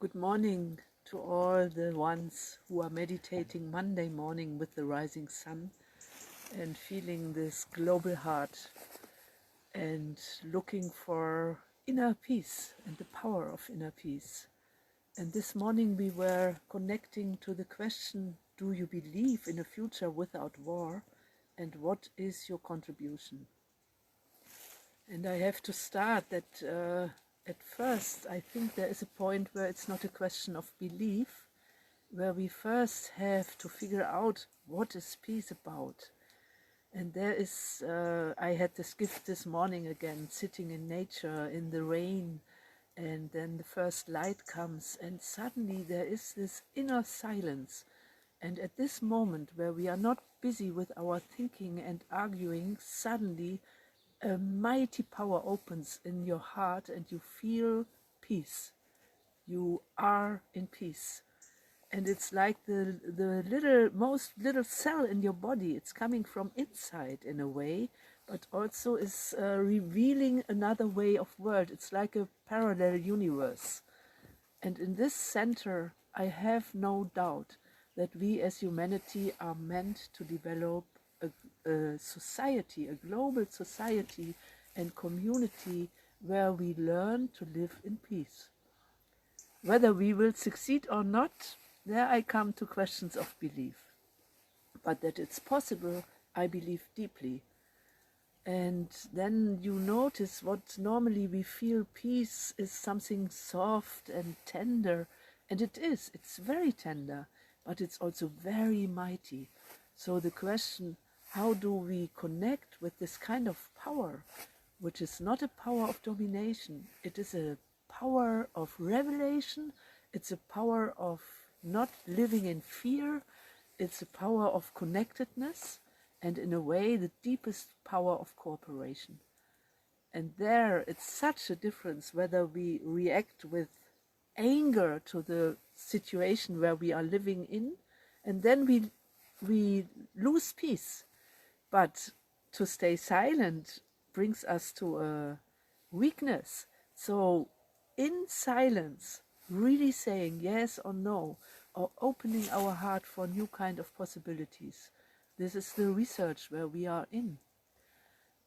Good morning to all the ones who are meditating Monday morning with the rising sun and feeling this global heart and looking for inner peace and the power of inner peace. And this morning we were connecting to the question, do you believe in a future without war, and what is your contribution? And I have to start that at first I think there is a point where it's not a question of belief, where we first have to figure out what is peace about. And there is, I had this gift this morning again, sitting in nature, in the rain, and then the first light comes, and suddenly there is this inner silence. And at this moment where we are not busy with our thinking and arguing, suddenly a mighty power opens in your heart and you feel peace. You are in peace. And it's like the most little cell in your body. It's coming from inside in a way, but also is revealing another way of world. It's like a parallel universe. And in this center, I have no doubt that we as humanity are meant to develop a society, a global society and community where we learn to live in peace. Whether we will succeed or not, there I come to questions of belief. But that it's possible, I believe deeply. And then you notice what normally we feel peace is something soft and tender. And it is, it's very tender, but it's also very mighty. So the question, how do we connect with this kind of power, which is not a power of domination, it is a power of revelation, it's a power of not living in fear, it's a power of connectedness, and in a way the deepest power of cooperation. And there it's such a difference whether we react with anger to the situation where we are living in, and then we lose peace. But to stay silent brings us to a weakness. So in silence, really saying yes or no, or opening our heart for new kind of possibilities. This is the research where we are in.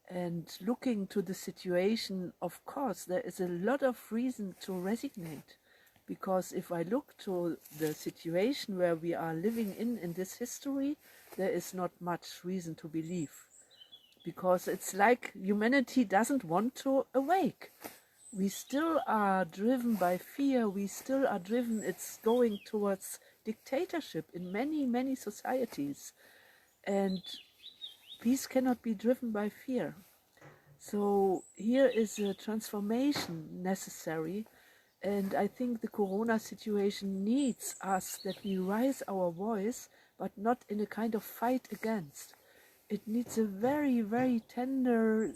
And looking to the situation, of course, there is a lot of reason to resignate. Because if I look to the situation where we are living in this history, there is not much reason to believe. Because it's like humanity doesn't want to awake. We still are driven by fear, we still are driven, it's going towards dictatorship in many, many societies. And peace cannot be driven by fear. So here is a transformation necessary, and I think the corona situation needs us that we raise our voice, but not in a kind of fight against. It needs a very, very tender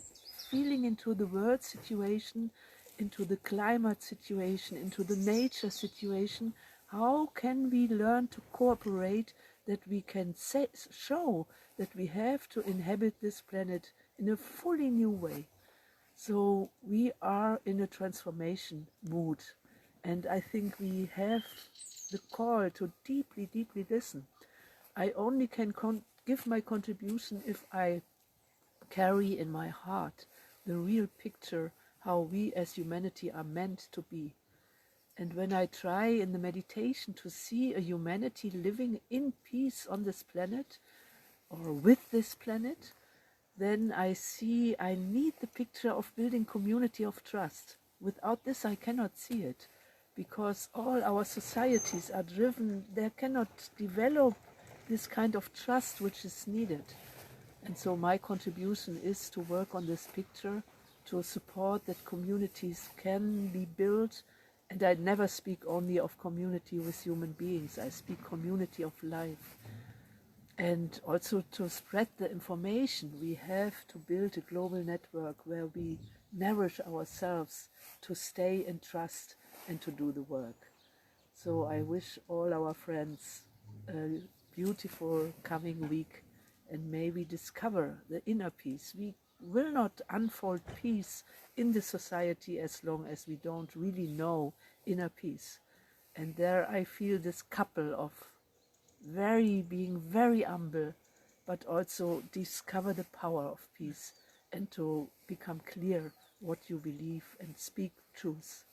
feeling into the world situation, into the climate situation, into the nature situation. How can we learn to cooperate, that we can show that we have to inhabit this planet in a fully new way? So we are in a transformation mood, and I think we have the call to deeply, deeply listen. I only can give my contribution if I carry in my heart the real picture how we as humanity are meant to be. And when I try in the meditation to see a humanity living in peace on this planet or with this planet, then I see I need the picture of building community of trust. Without this I cannot see it, because all our societies are driven, they cannot develop this kind of trust which is needed. And so my contribution is to work on this picture, to support that communities can be built. And I never speak only of community with human beings, I speak community of life. And also to spread the information, we have to build a global network where we nourish ourselves to stay in trust and to do the work. So I wish all our friends a beautiful coming week, and may we discover the inner peace. We will not unfold peace in the society as long as we don't really know inner peace. And there I feel this couple of being very humble, but also discover the power of peace and to become clear what you believe and speak truth.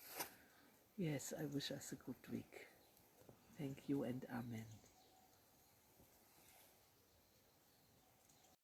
Yes, I wish us a good week. Thank you and Amen.